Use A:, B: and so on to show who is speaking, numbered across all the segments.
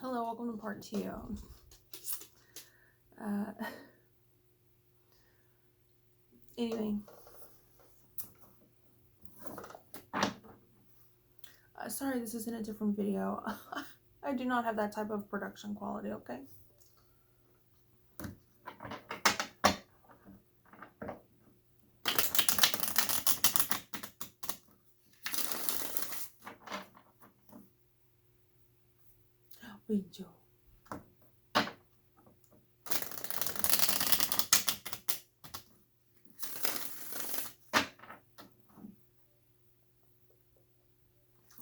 A: Hello, welcome to part two. Uh, anyway, sorry this is in a different video. I do not have that type of production quality, okay? Wait, Joe.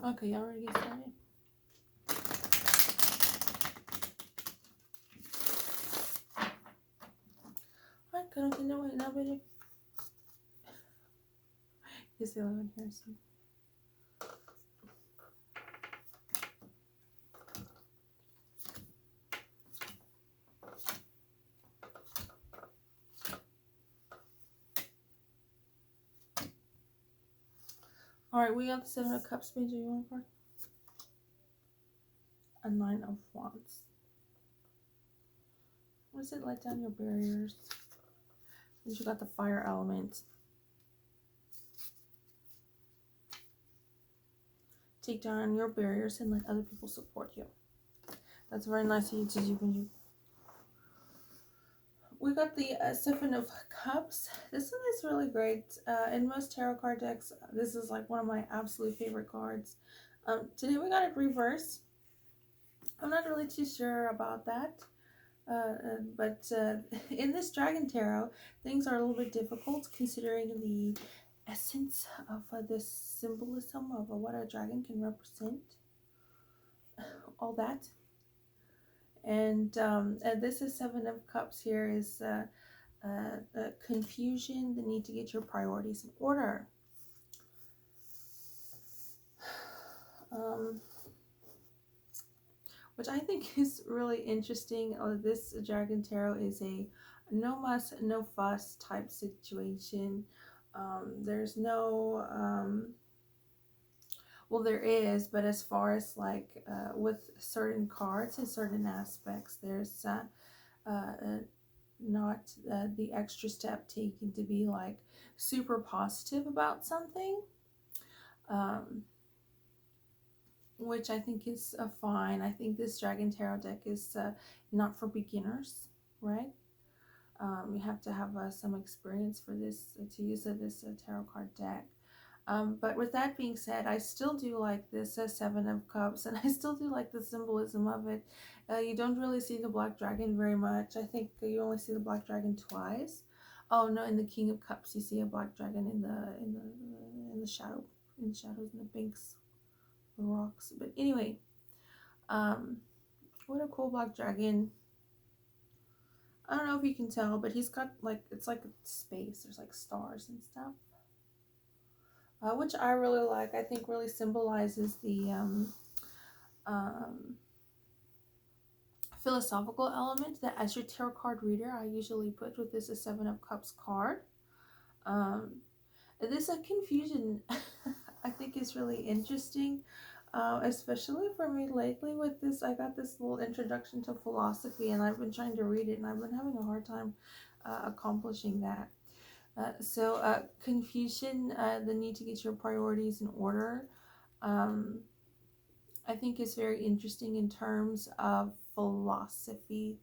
A: Okay, y'all ready to get started? Ay, creo que no, no, pero... You still haven't here, so... Alright, we got the Seven of Cups, Major Unicorn. A Nine of Wands. What is it? Let down your barriers. And you got the fire element. Take down your barriers and let other people support you. That's very nice of you to do when you... We got the Seven of Cups. This one is really great. In most tarot card decks, this is like one of my absolute favorite cards. Today we got it reversed. I'm not really too sure about that. But in this Dragon Tarot, things are a little bit difficult considering the essence of this symbolism of what a dragon can represent. All that. And this is Seven of Cups here is confusion, the need to get your priorities in order. Which I think is really interesting. This Dragon Tarot is a no muss, no fuss type situation. There's no, well, there is, but as far as like with certain cards and certain aspects, there's not the extra step taken to be like super positive about something. Which I think is fine. I think this Dragon Tarot deck is not for beginners, right? You have to have some experience for this to use this tarot card deck. But with that being said, I still do like this Seven of Cups, and I still do like the symbolism of it. You don't really see the Black Dragon very much. I think you only see the Black Dragon twice. Oh no, in the King of Cups, you see a Black Dragon in the shadows, in the banks. The rocks. But anyway, what a cool Black Dragon. I don't know if you can tell, but he's got like, it's like space. There's like stars and stuff, which I really like. I think really symbolizes the philosophical element that as your tarot card reader, I usually put with this a Seven of Cups card. This confusion I think is really interesting, especially for me lately with this. I got this little introduction to philosophy and I've been trying to read it and I've been having a hard time accomplishing that. So confusion, the need to get your priorities in order, I think is very interesting in terms of philosophy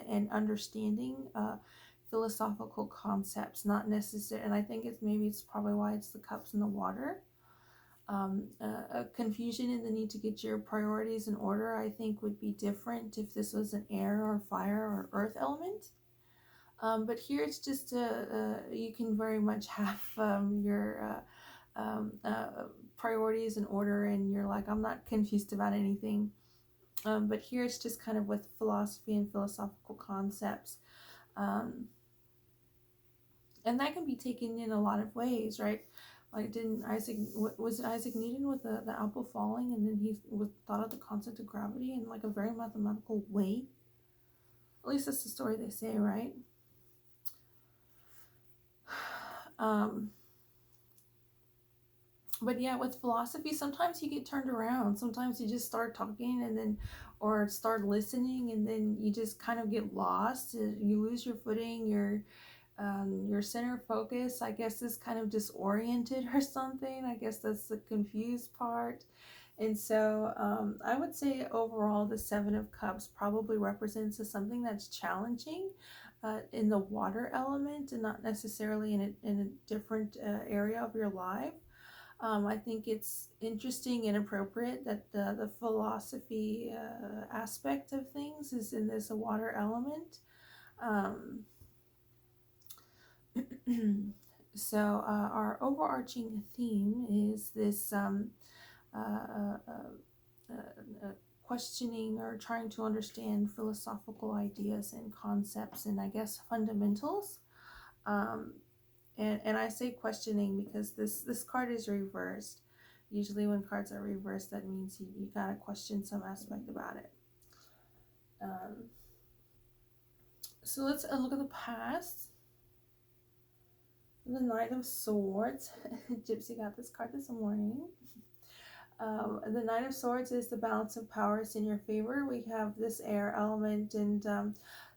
A: and understanding philosophical concepts, not necessarily, and I think it's probably why it's the cups and the water. Confusion in the need to get your priorities in order, I think, would be different if this was an air or fire or earth element. But here it's just you can very much have your priorities in order, and you're like, I'm not confused about anything. But here it's just kind of with philosophy and philosophical concepts. And that can be taken in a lot of ways, right? Like, was it Isaac Newton with the apple falling, and then he thought of the concept of gravity in like a very mathematical way? At least that's the story they say, right? But yeah, with philosophy, sometimes you get turned around. Sometimes you just start talking and then, or start listening, and then you just kind of get lost. You lose your footing, your center focus, I guess, is kind of disoriented or something. I guess that's the confused part. And so I would say overall, the Seven of Cups probably represents something that's challenging in the water element and not necessarily in a different area of your life. I think it's interesting and appropriate that the philosophy aspect of things is in this water element. Um, so, our overarching theme is this uh, uh, uh, uh, questioning or trying to understand philosophical ideas and concepts and, I guess, fundamentals. Um, and I say questioning because this card is reversed. Usually, when cards are reversed, that means you gotta question some aspect about it. Um, so let's look at the past. The Knight of Swords. Gypsy got this card this morning. The Knight of Swords is the balance of powers in your favor. We have this air element and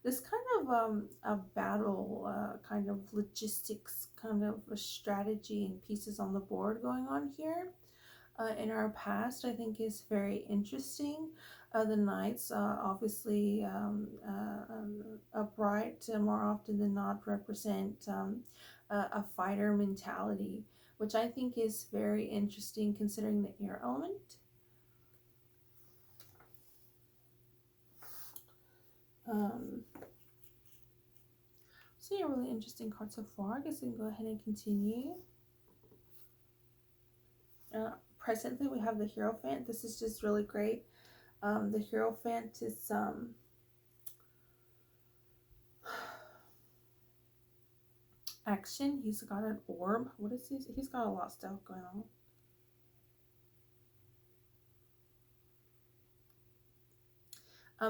A: this kind of a battle, kind of logistics, kind of a strategy and pieces on the board going on here. In our past, I think is very interesting. The knights obviously upright more often than not represent a fighter mentality, which I think is very interesting considering the air element. Um, so yeah, really interesting card so far. I guess we can go ahead and continue. Presently, we have the Hierophant. This is just really great. The Hierophant is action. He's got an orb. What is this? He's got a lot of stuff going on.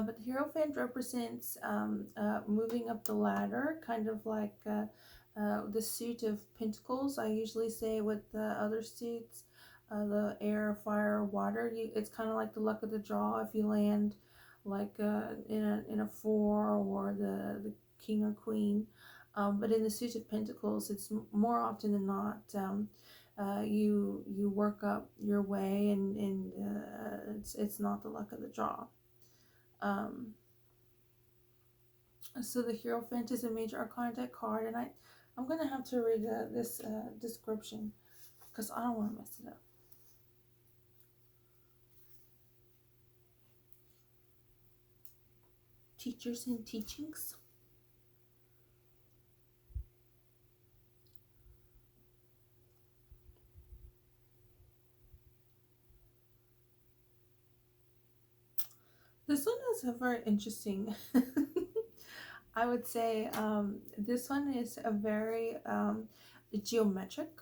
A: But the Hierophant represents moving up the ladder, kind of like the suit of Pentacles. I usually say with the other suits, the air, fire, water. It's kind of like the luck of the draw. If you land like in a four or the king or queen, but in the suit of Pentacles, it's more often than not. You work up your way, and it's not the luck of the draw. Um, so the Hierophant is a major arcana deck card, and I'm gonna have to read this description because I don't want to mess it up. Teachers and teachings. This one is a very interesting. I would say this one is a very geometric.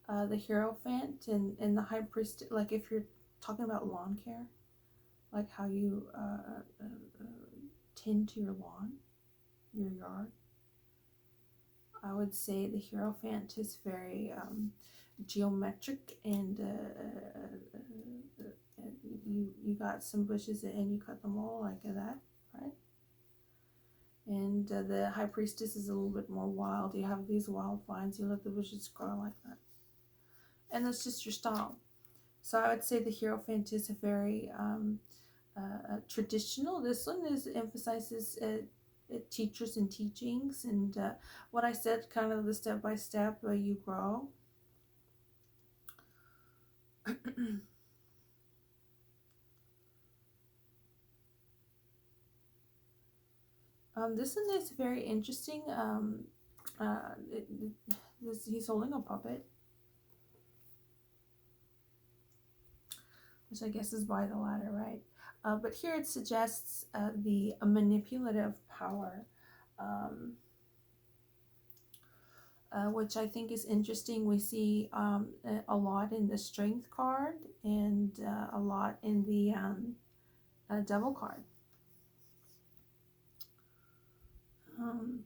A: The Hierophant and the High Priest, like if you're talking about lawn care, like how you tend to your lawn, your yard. I would say the Hierophant is very geometric, and you got some bushes and you cut them all like that, right? And the High Priestess is a little bit more wild. You have these wild vines, you let the bushes grow like that, and that's just your style. So I would say the Hierophant is a very traditional. This one is emphasizes teachers and teachings, and what I said, kind of the step by step you grow. This one is very interesting. He's holding a puppet, which I guess is by the ladder, right? But here it suggests the manipulative power. Um, which I think is interesting. We see a lot in the Strength card and a lot in the Devil card. Um,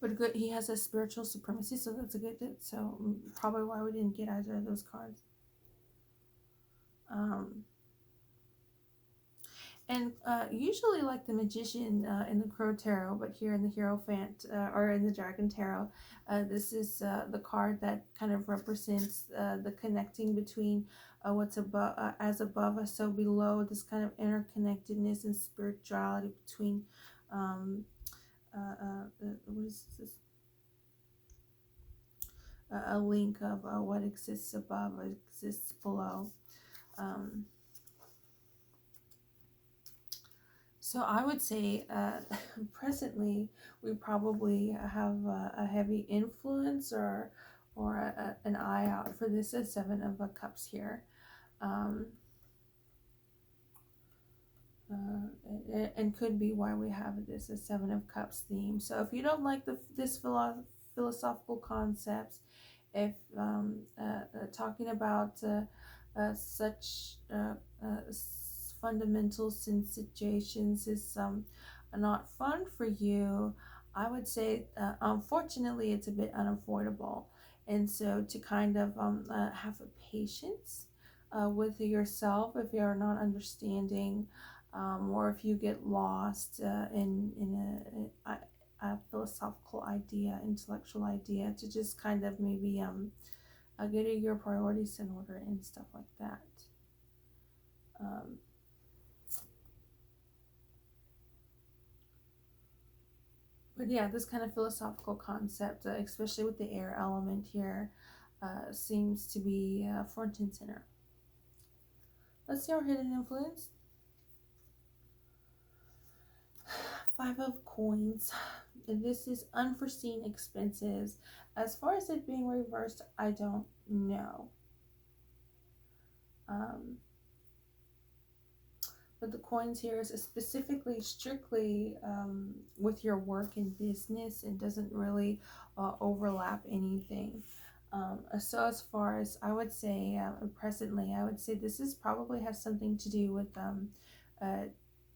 A: But good, he has a spiritual supremacy, so that's a good. So probably why we didn't get either of those cards. Um, and usually like the magician in the Crow Tarot, but here in the Hierophant or in the Dragon Tarot, this is the card that kind of represents the connecting between what's above, as above us, so below. This kind of interconnectedness and spirituality between what is this? A link of what exists above exists below. Um, So I would say presently we probably have a heavy influence or an eye out for this Seven of Cups here. Um, and could be why we have this a Seven of Cups theme. So if you don't like this philosophical concepts, if talking about such fundamental situations is not fun for you, I would say unfortunately it's a bit unavoidable. And so to kind of have a patience with yourself if you're not understanding, or if you get lost in a philosophical idea, intellectual idea, to just kind of maybe getting your priorities in order and stuff like that. Um, but yeah, this kind of philosophical concept, especially with the air element here, seems to be front and center. Let's see our hidden influence. Five of Coins. This is unforeseen expenses. As far as it being reversed, I don't know. Um, but the coins here is specifically, strictly with your work and business. It doesn't really overlap anything. So as far as I would say, presently, I would say this is probably has something to do with uh,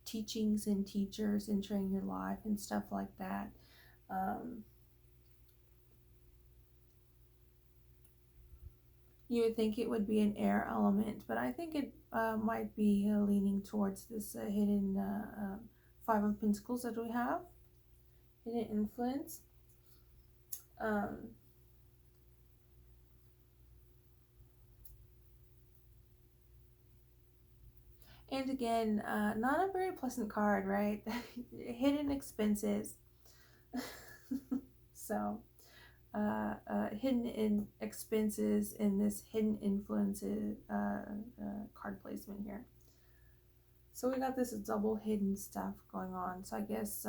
A: teachings and teachers entering your life and stuff like that. Um, you would think it would be an air element, but I think it might be leaning towards this hidden Five of Pentacles that we have, hidden influence. Um, and again, not a very pleasant card, right? Hidden expenses. So, hidden in expenses in this hidden influences card placement here. So we got this double hidden stuff going on. So I guess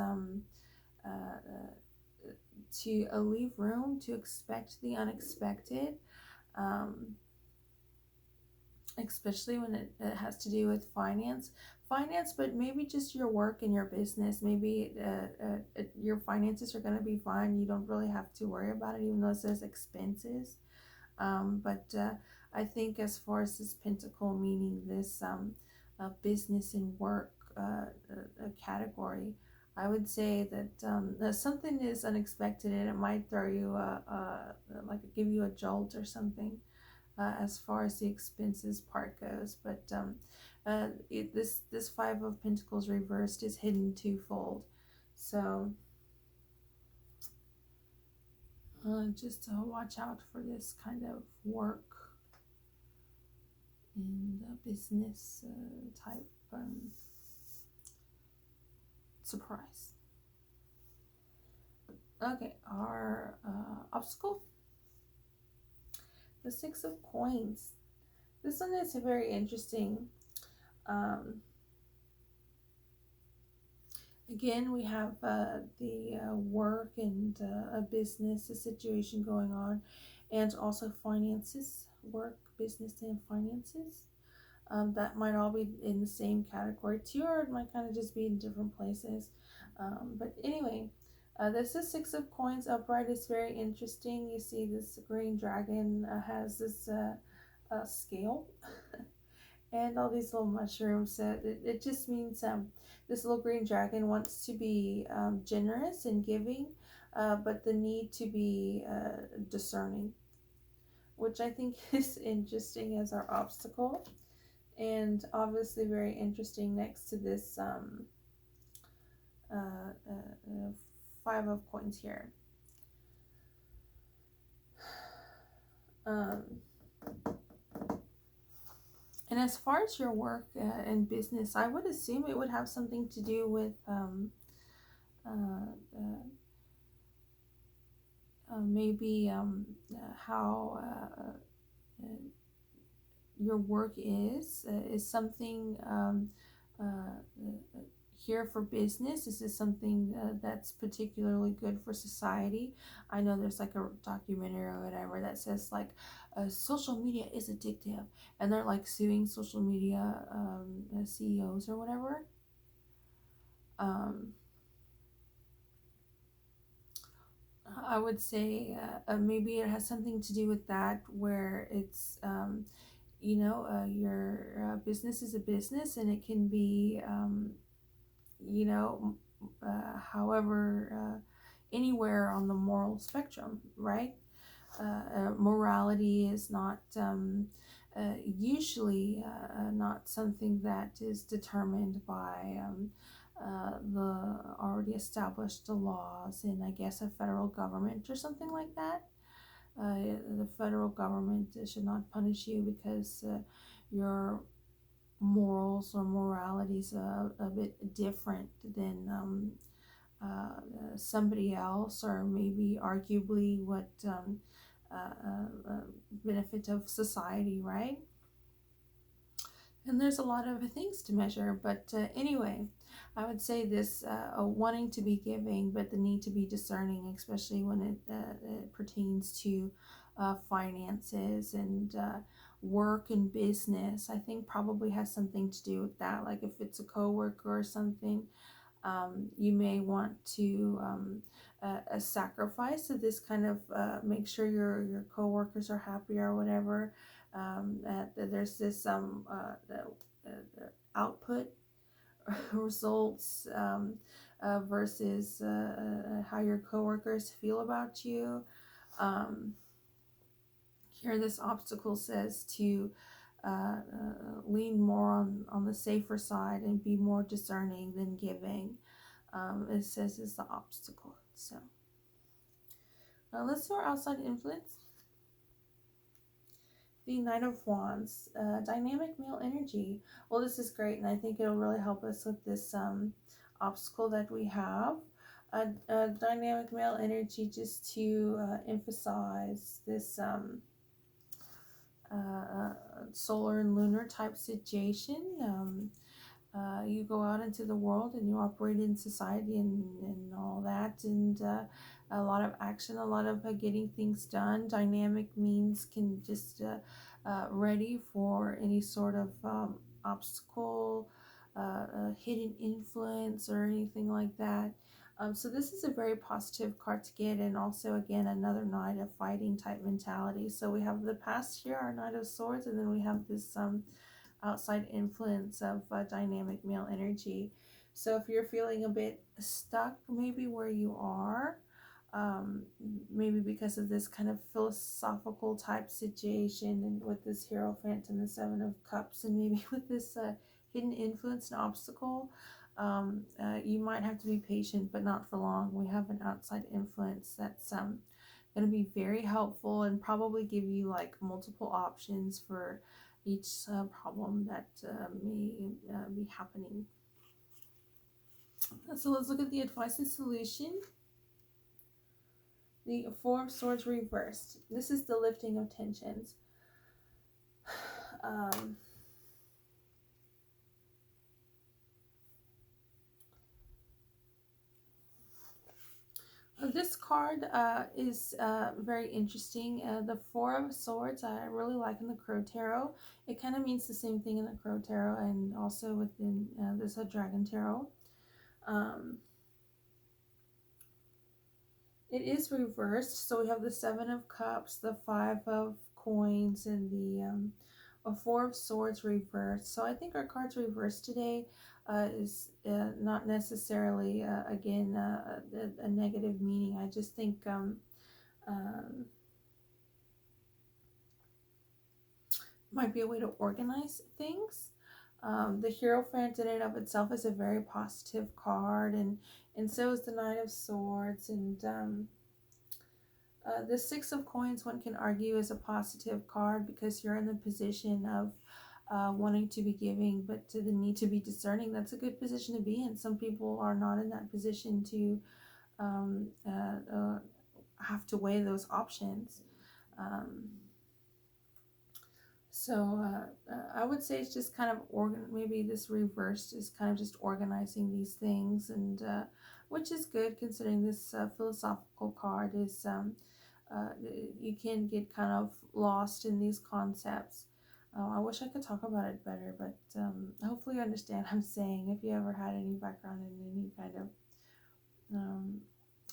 A: to leave room to expect the unexpected, um, especially when it has to do with finance, but maybe just your work and your business. Maybe your finances are going to be fine. You don't really have to worry about it, even though it says expenses. But I think as far as this pentacle, meaning this business and work category, I would say that something is unexpected and it might throw you, like give you a jolt or something as far as the expenses part goes. But this Five of Pentacles reversed is hidden twofold. So just watch out for this kind of work and business type surprise. Okay, our obstacle, the Six of Coins. This one is very interesting. Um, Again, we have the work and a business, a situation going on, and also finances, work, business, and finances. That might all be in the same category too, or it might kind of just be in different places. But anyway, this is Six of Coins upright. Is very interesting. You see this green dragon has this scale and all these little mushrooms. So it just means this little green dragon wants to be generous and giving, but the need to be discerning, which I think is interesting as our obstacle, and obviously very interesting next to this five of coins here. Um, and as far as your work and business, I would assume it would have something to do with uh, uh, maybe how your work is something here for business. Is this something that's particularly good for society? I know there's like a documentary or whatever that says like social media is addictive, and they're like suing social media CEOs or whatever. um, I would say maybe it has something to do with that, where it's your business is a business, and it can be you know, however, anywhere on the moral spectrum, right? Morality is not usually not something that is determined by the already established laws in, I guess, a federal government or something like that. The federal government should not punish you because your morals or moralities a bit different than somebody else, or maybe arguably what benefit of society, right? And there's a lot of things to measure, but anyway, I would say this wanting to be giving, but the need to be discerning, especially when it pertains to finances and work and business. I think probably has something to do with that. Like if it's a coworker or something, you may want to a sacrifice to this kind of make sure your coworkers are happy or whatever. There's this the output results versus how your coworkers feel about you. Um, Here, this obstacle says to lean more on the safer side and be more discerning than giving. It says is the obstacle. So let's do our outside influence. The Knight of Wands, dynamic male energy. Well, this is great, and I think it'll really help us with this obstacle that we have. Dynamic male energy, just to emphasize this solar and lunar type situation. You go out into the world and you operate in society and all that, and a lot of action, a lot of getting things done. Dynamic means can just ready for any sort of obstacle, hidden influence, or anything like that. So this is a very positive card to get, and also again another Knight of Fighting type mentality. So we have the past here, our Knight of Swords, and then we have this outside influence of dynamic male energy. So if you're feeling a bit stuck, maybe where you are, um, maybe because of this kind of philosophical type situation, and with this Hierophant and the Seven of Cups, and maybe with this hidden influence and obstacle, you might have to be patient, but not for long. We have an outside influence that's going to be very helpful and probably give you like multiple options for each problem that may be happening. So let's look at the advice and solution. The Four of Swords reversed. This is the lifting of tensions. Um, this card is very interesting. The Four of Swords, I really like in the Crow Tarot. It kind of means the same thing in the Crow Tarot and also within this Dragon Tarot. Um, it is reversed, so we have the Seven of Cups, the Five of Coins, and the Four of Swords reversed. So I think our cards reversed today is not necessarily, again, a negative meaning. I just think um, might be a way to organize things. The Hierophant in and of itself is a very positive card, and so is the Knight of Swords. And the Six of Coins, one can argue, is a positive card because you're in the position of wanting to be giving, but to the need to be discerning. That's a good position to be in. Some people are not in that position to um, uh, uh, have to weigh those options. Um, I would say it's just kind of maybe this reversed is kind of just organizing these things, and which is good considering this philosophical card is uh, you can get kind of lost in these concepts. I wish I could talk about it better, but hopefully you understand what I'm saying. If you ever had any background in any kind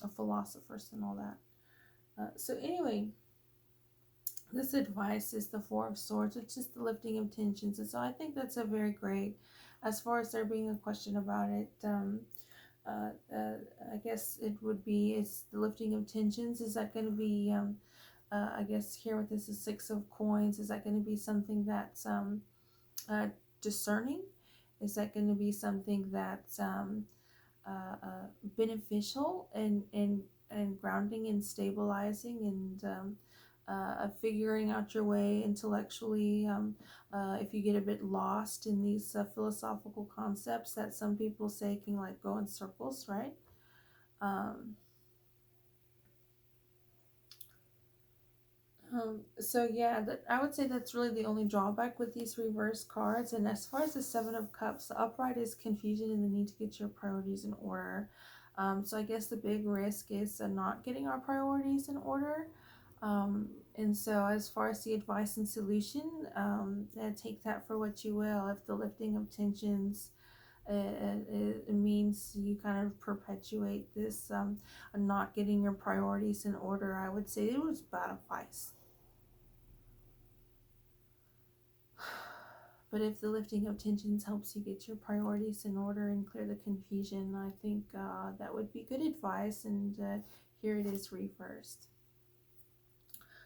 A: of philosophers and all that. So anyway, this advice is the Four of Swords, which is the lifting of tensions. And so I think that's a very great, as far as there being a question about it, uh, uh, I guess it would be, it's the lifting of tensions. Is that going to be, I guess here with this is Six of Coins, is that going to be something that's uh, discerning? Is that going to be something that's beneficial and grounding and stabilizing and figuring out your way intellectually? If you get a bit lost in these philosophical concepts that some people say can like go in circles, right? Um, so yeah, I would say that's really the only drawback with these reverse cards. And as far as the Seven of Cups, the upright is confusion and the need to get your priorities in order. So I guess the big risk is not getting our priorities in order. And so as far as the advice and solution, take that for what you will. If the lifting of tensions, it means you kind of perpetuate this not getting your priorities in order, I would say it was bad advice. But if the lifting of tensions helps you get your priorities in order and clear the confusion, I think that would be good advice. And here it is reversed.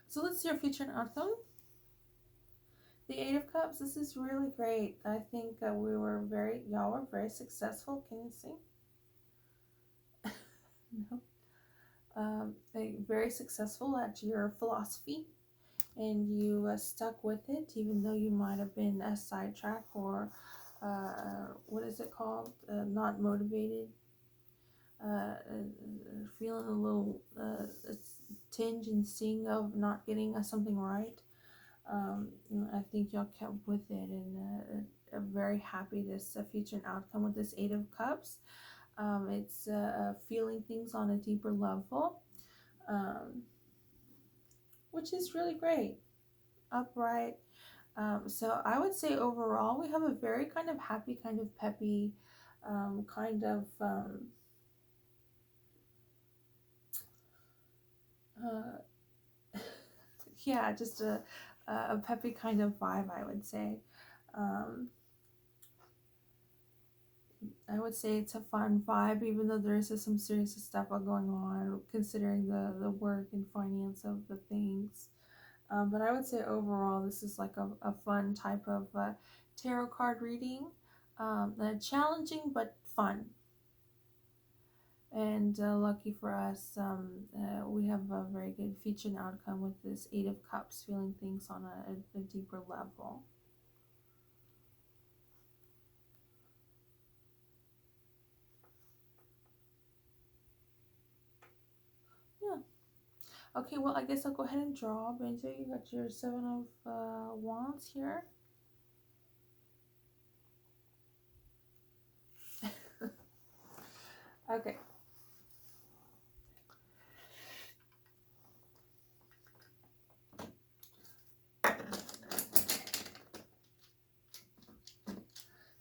A: So let's see our future and outcome. The Eight of Cups. This is really great. I think y'all were very successful. Can you see? No. Very successful at your philosophy, and you stuck with it even though you might have been a sidetrack or what is it called, not motivated, feeling a little tinge and sting of not getting something right. I think y'all kept with it, and I'm very happy this future and outcome with this Eight of Cups. It's feeling things on a deeper level, um, which is really great. Upright. So I would say overall we have a very kind of happy, kind of peppy, kind of yeah, just a peppy kind of vibe, I would say. Um, I would say it's a fun vibe, even though there is some serious stuff going on, considering the work and finance of the things. But I would say overall, this is like a fun type of tarot card reading. Challenging but fun. And lucky for us, we have a very good feature and outcome with this Eight of Cups, feeling things on a deeper level. Yeah. Okay, well, I guess I'll go ahead and draw. Benji, you got your Seven of Wands here. Okay.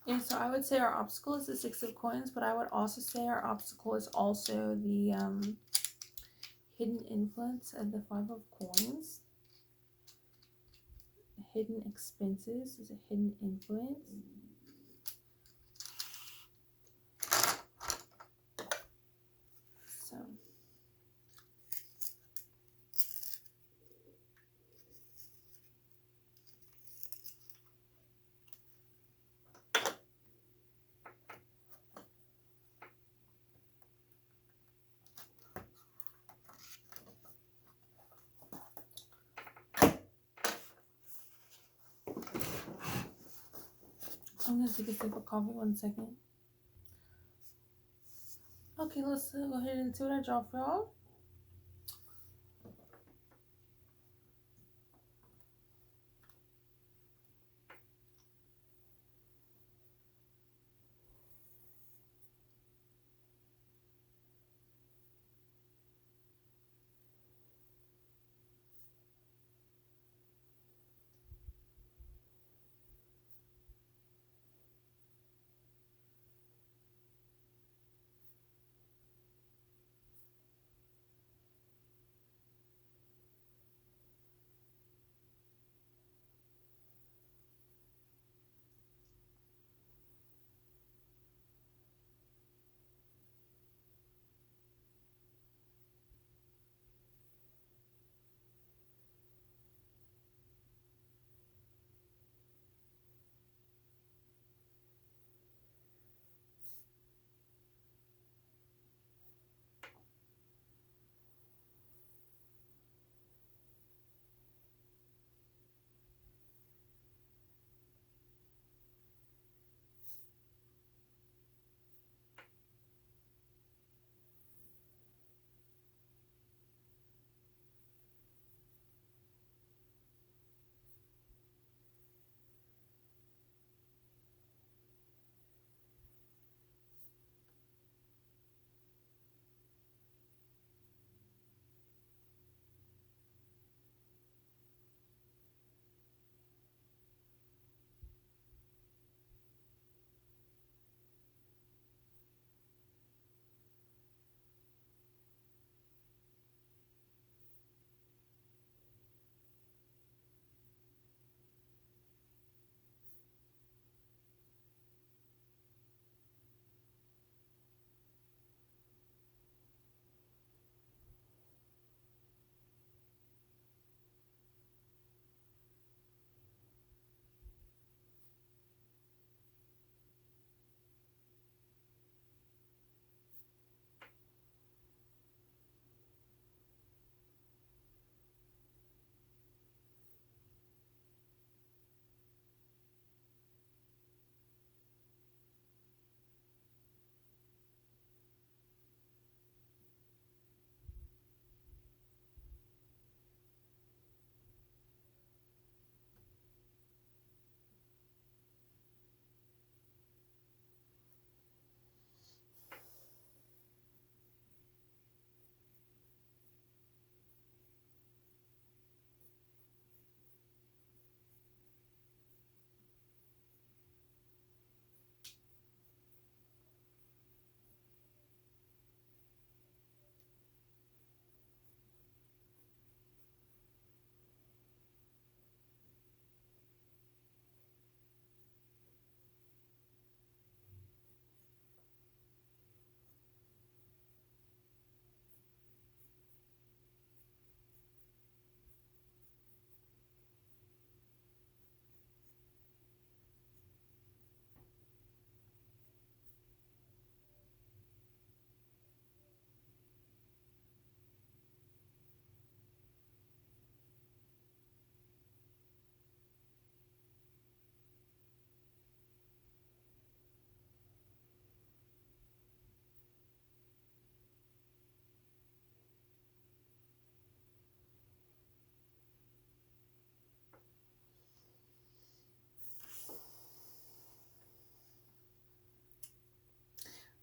A: Yeah, so I would say our obstacle is the Six of Coins, but I would also say our obstacle is also the hidden influence of the Five of Coins. Hidden expenses is a hidden influence. I'm gonna take a sip of coffee 1 second. Okay, let's go ahead and see what I draw for y'all.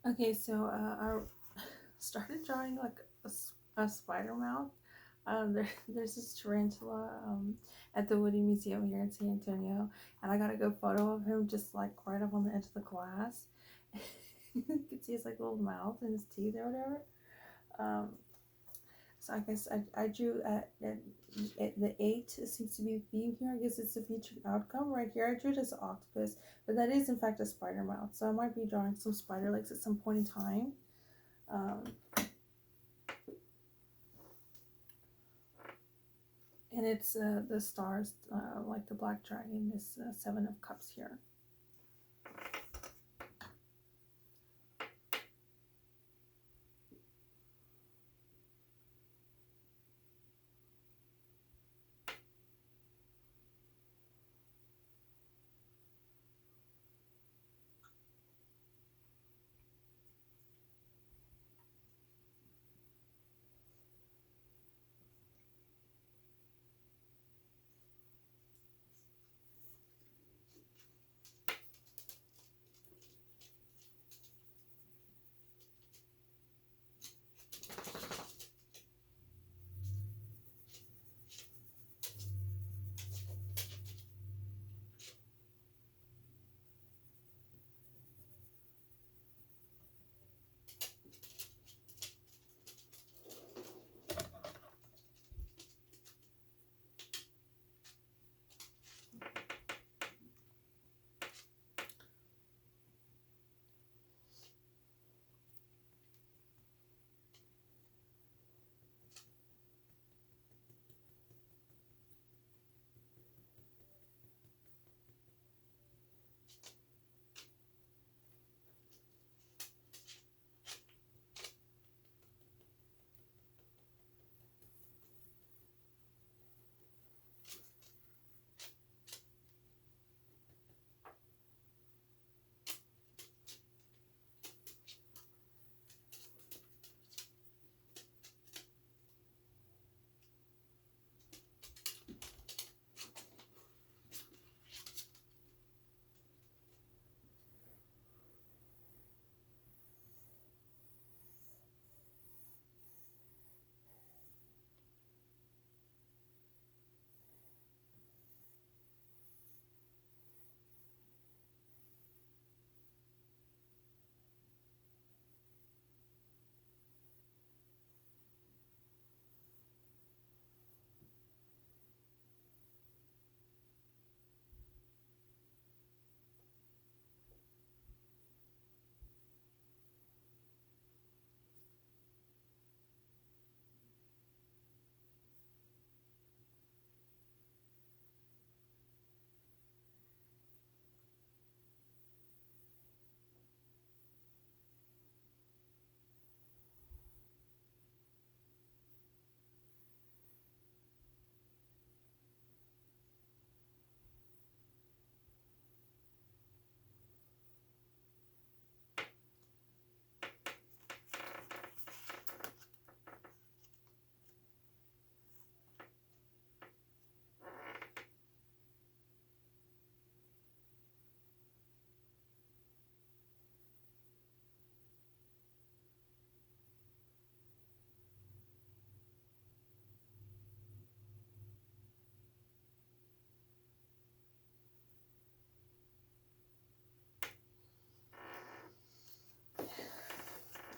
A: Okay, so I started drawing like a spider mouth. There's this tarantula at the Woody Museum here in San Antonio, and I got a good photo of him just like right up on the edge of the glass. You can see his like little mouth and his teeth or whatever. Um, so I guess I drew at the 8 seems to be the theme here. I guess it's the featured outcome. Right here I drew it as an octopus, but that is in fact a spider mouth. So I might be drawing some spider legs at some point in time. Um, and it's the stars, like the black dragon, this 7 of Cups here.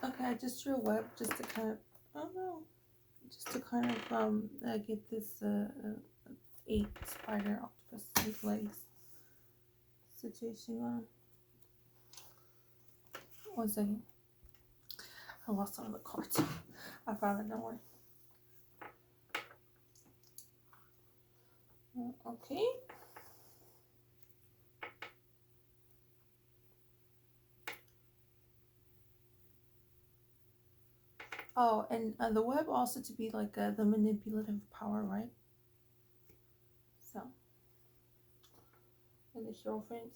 A: Okay, I just drew a web just to kind of, I don't know, just to kind of get this 8 spider octopus with legs situation going. One second. I lost some of the cards. I found it, don't worry. Okay. Oh, and the web also to be like the manipulative power, right? So, and the hero friends.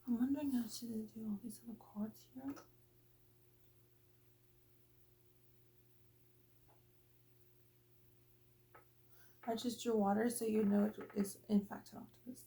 A: I'm wondering how should I do all these other cards here. I just drew water so you know it is in fact an octopus.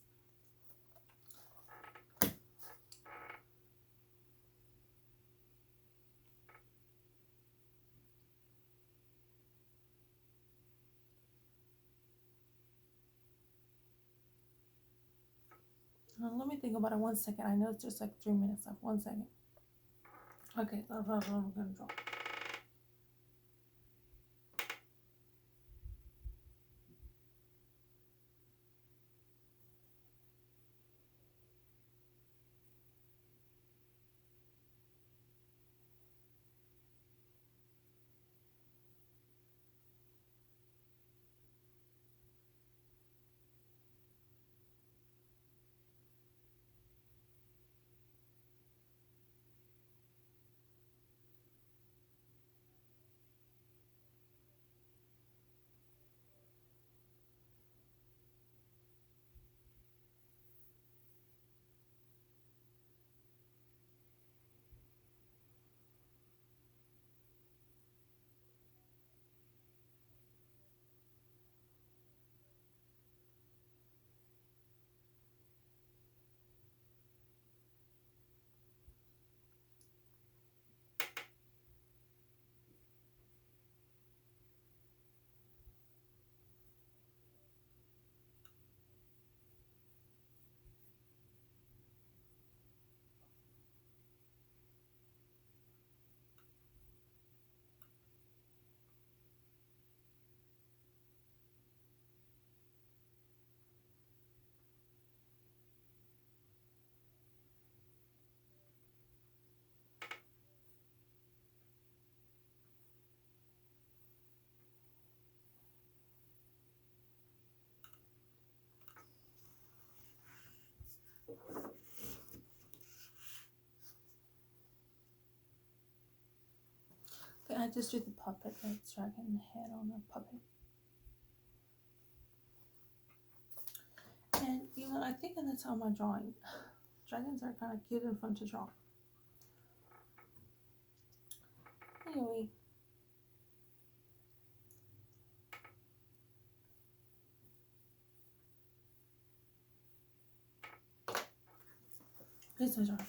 A: Let me think about it 1 second. I know it's just like 3 minutes left. 1 second. Okay, that's what I'm gonna draw. Okay, I just drew the puppet, the dragon head on the puppet. And you know, I think that's how my drawing. Dragons are kind of cute and fun to draw. Anyway. Here's my drawing.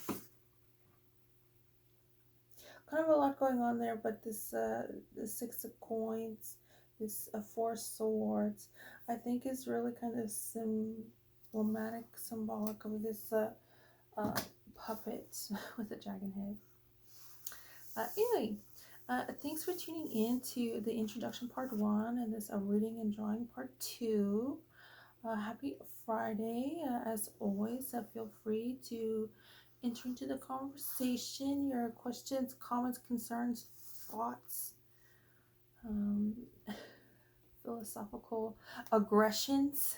A: Kind of a lot going on there, but this the 6 of coins, this 4 swords, I think is really kind of symbolic of this uh, puppet with a dragon head. Anyway, thanks for tuning in to the introduction part 1 and this reading and drawing part 2. Happy Friday. As always, feel free to enter into the conversation, your questions, comments, concerns, thoughts. Feel philosophical aggressions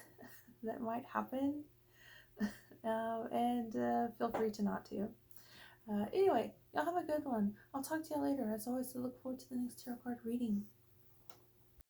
A: that might happen. And feel free to not to. Anyway, y'all have a good one. I'll talk to you later. As always, I look forward to the next tarot card reading.